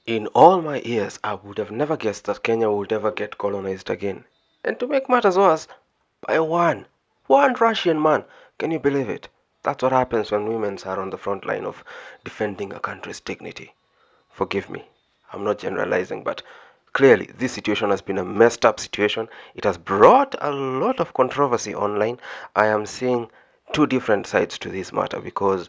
In all my years, I would have never guessed that Kenya would ever get colonized again. And to make matters worse, by one Russian man. Can you believe it? That's what happens when women are on the front line of defending a country's dignity. Forgive me, I'm not generalizing, but clearly this situation has been a messed up situation. It has brought a lot of controversy online. I am seeing two different sides to this matter because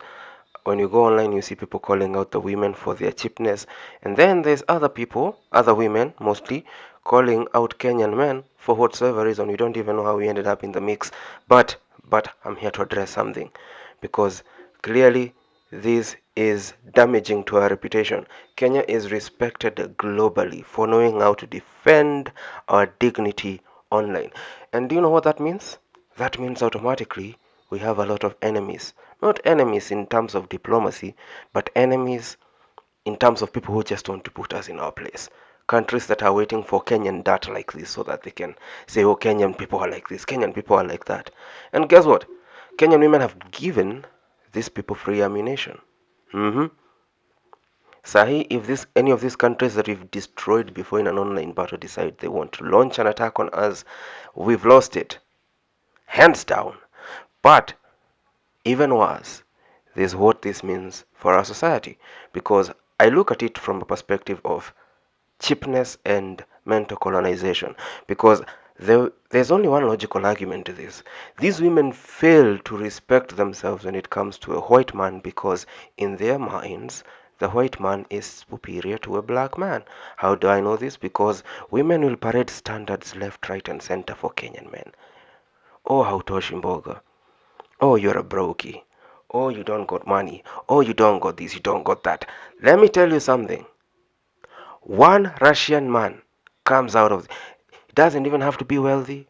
when you go online, you see people calling out the women for their cheapness, and then there's other people, other women mostly, calling out Kenyan men for whatsoever reason. We don't even know how we ended up in the mix. But I'm here to address something because clearly this is damaging to our reputation. Kenya is respected globally for knowing how to defend our dignity online. And do you know what that means? That means automatically we have a lot of enemies. Not enemies in terms of diplomacy, but enemies in terms of people who just want to put us in our place. Countries that are waiting for Kenyan data like this so that they can say, oh, Kenyan people are like this, Kenyan people are like that. And guess what? Kenyan women have given these people free ammunition. Mm-hmm. Sahi, if this any of these countries that we've destroyed before in an online battle decide they want to launch an attack on us, we've lost it. Hands down. But even worse, this is what this means for our society. Because I look at it from a perspective of cheapness and mental colonization. Because there's only one logical argument to this. These women fail to respect themselves when it comes to a white man because in their minds, the white man is superior to a black man. How do I know this? Because women will parade standards left, right, and center for Kenyan men. Oh, hautoshi mboga. Oh, you're a brokey. Oh, you don't got money. Oh, you don't got this, you don't got that. Let me tell you something. One Russian man comes out of. He doesn't even have to be wealthy.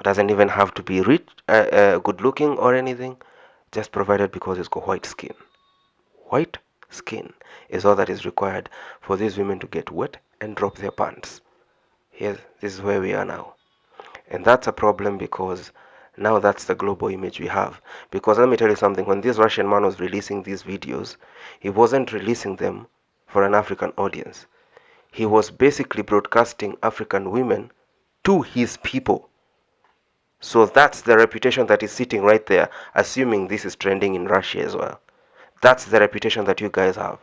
Doesn't even have to be rich, good looking or anything. Just provided because he's got white skin. White skin is all that is required for these women to get wet and drop their pants. Here, this is where we are now. And that's a problem because now that's the global image we have. Because let me tell you something, when this Russian man was releasing these videos, he wasn't releasing them for an African audience. He was basically broadcasting African women to his people. So that's the reputation that is sitting right there, assuming this is trending in Russia as well. That's the reputation that you guys have.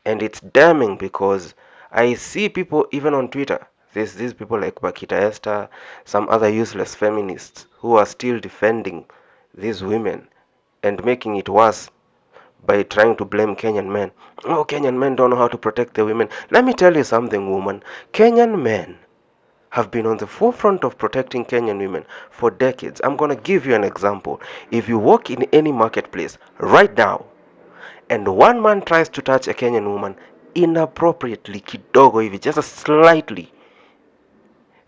And it's damning because I see people even on Twitter. There's these people like Bakita Esther, some other useless feminists who are still defending these women and making it worse by trying to blame Kenyan men. Oh, Kenyan men don't know how to protect the women. Let me tell you something, woman. Kenyan men have been on the forefront of protecting Kenyan women for decades. I'm going to give you an example. If you walk in any marketplace right now and one man tries to touch a Kenyan woman inappropriately, kidogo hivi, just slightly,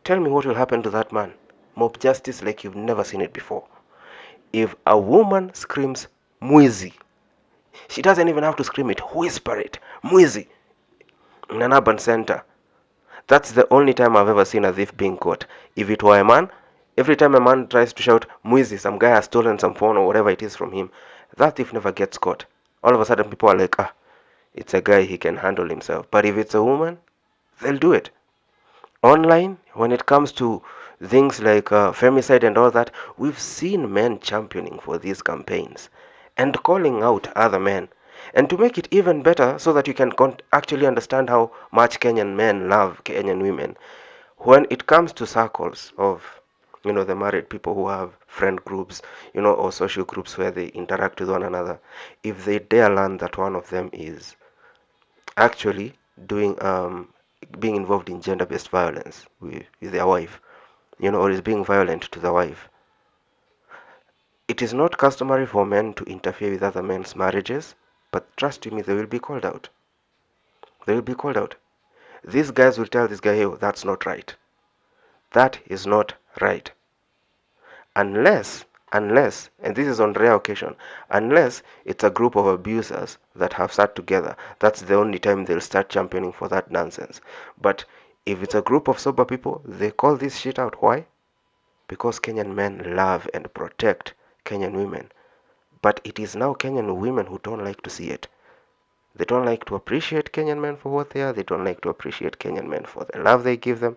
tell me what will happen to that man. Mob justice like you've never seen it before. If a woman screams mwizi, she doesn't even have to scream it, whisper it, mwizi, in an urban center. That's the only time I've ever seen a thief being caught. If it were a man, every time a man tries to shout mwizi, some guy has stolen some phone or whatever it is from him, that thief never gets caught. All of a sudden people are like, ah, it's a guy, he can handle himself. But if it's a woman, they'll do it. Online, when it comes to things like femicide and all that, we've seen men championing for these campaigns and calling out other men. And to make it even better, so that you can actually understand how much Kenyan men love Kenyan women, when it comes to circles of the married people who have friend groups, or social groups where they interact with one another, if they dare learn that one of them is actually doing being involved in gender-based violence with their wife, or is being violent to the wife. It is not customary for men to interfere with other men's marriages, but trust me, they will be called out. They will be called out. These guys will tell this guy, hey, that's not right. That is not right. Unless, and this is on rare occasion, unless it's a group of abusers that have sat together, that's the only time they'll start championing for that nonsense. But if it's a group of sober people, they call this shit out. Why? Because Kenyan men love and protect Kenyan women. But it is now Kenyan women who don't like to see it. They don't like to appreciate Kenyan men for what they are. They don't like to appreciate Kenyan men for the love they give them.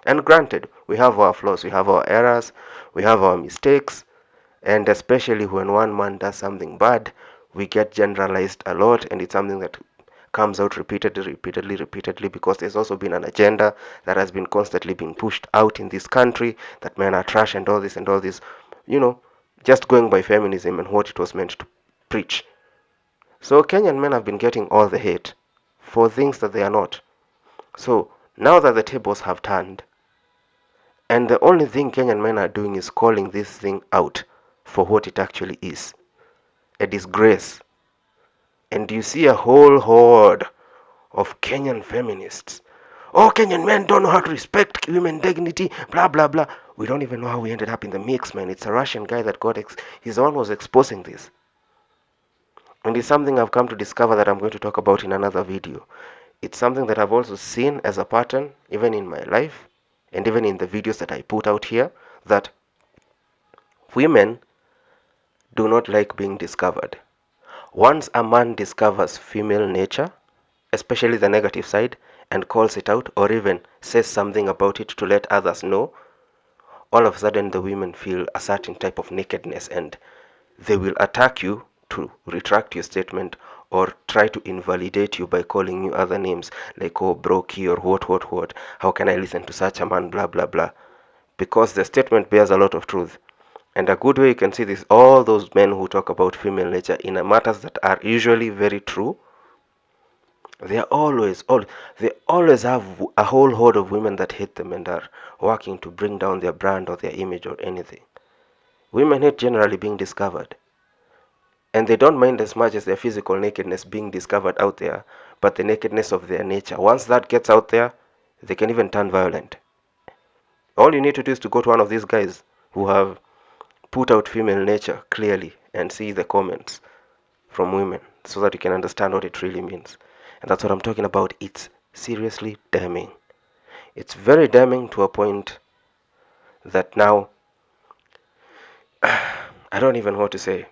And granted, we have our flaws, we have our errors, we have our mistakes, and especially when one man does something bad, we get generalized a lot, and it's something that comes out repeatedly, because there's also been an agenda that has been constantly being pushed out in this country, that men are trash and all this, you know, just going by feminism and what it was meant to preach. So Kenyan men have been getting all the hate for things that they are not. So now that the tables have turned, and the only thing Kenyan men are doing is calling this thing out for what it actually is, a disgrace. And you see a whole horde of Kenyan feminists. Oh, Kenyan men don't know how to respect women dignity, blah, blah, blah. We don't even know how we ended up in the mix, man. It's a Russian guy that he's the one who was exposing this. And it's something I've come to discover that I'm going to talk about in another video. It's something that I've also seen as a pattern, even in my life, and even in the videos that I put out here, that women do not like being discovered. Once a man discovers female nature, especially the negative side, and calls it out, or even says something about it to let others know, all of a sudden the women feel a certain type of nakedness, and they will attack you to retract your statement, or try to invalidate you by calling you other names like, oh, brokey, or what, how can I listen to such a man, blah, blah, blah. Because the statement bears a lot of truth. And a good way you can see this, all those men who talk about female nature in matters that are usually very true, they always have a whole horde of women that hate them and are working to bring down their brand or their image or anything. Women hate generally being discovered, and they don't mind as much as their physical nakedness being discovered out there, but the nakedness of their nature. Once that gets out there, they can even turn violent. All you need to do is to go to one of these guys who have put out female nature clearly and see the comments from women, so that you can understand what it really means. And that's what I'm talking about. It's seriously damning. It's very damning to a point that now I don't even know what to say.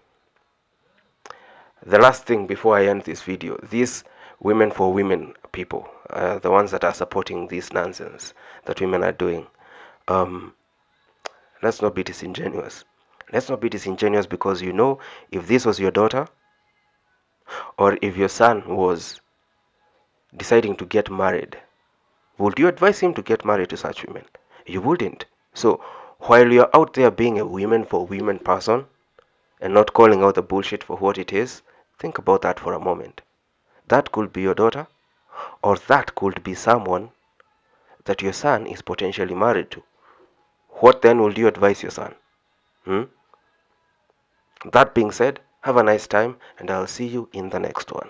The last thing before I end this video, these women for women people, the ones that are supporting this nonsense that women are doing, um, let's not be disingenuous. Let's not be disingenuous, because if this was your daughter, or if your son was deciding to get married, would you advise him to get married to such women? You wouldn't. So while you're out there being a women for women person and not calling out the bullshit for what it is, think about that for a moment. That could be your daughter, or that could be someone that your son is potentially married to. What then would you advise your son? Hmm? That being said, have a nice time, and I'll see you in the next one.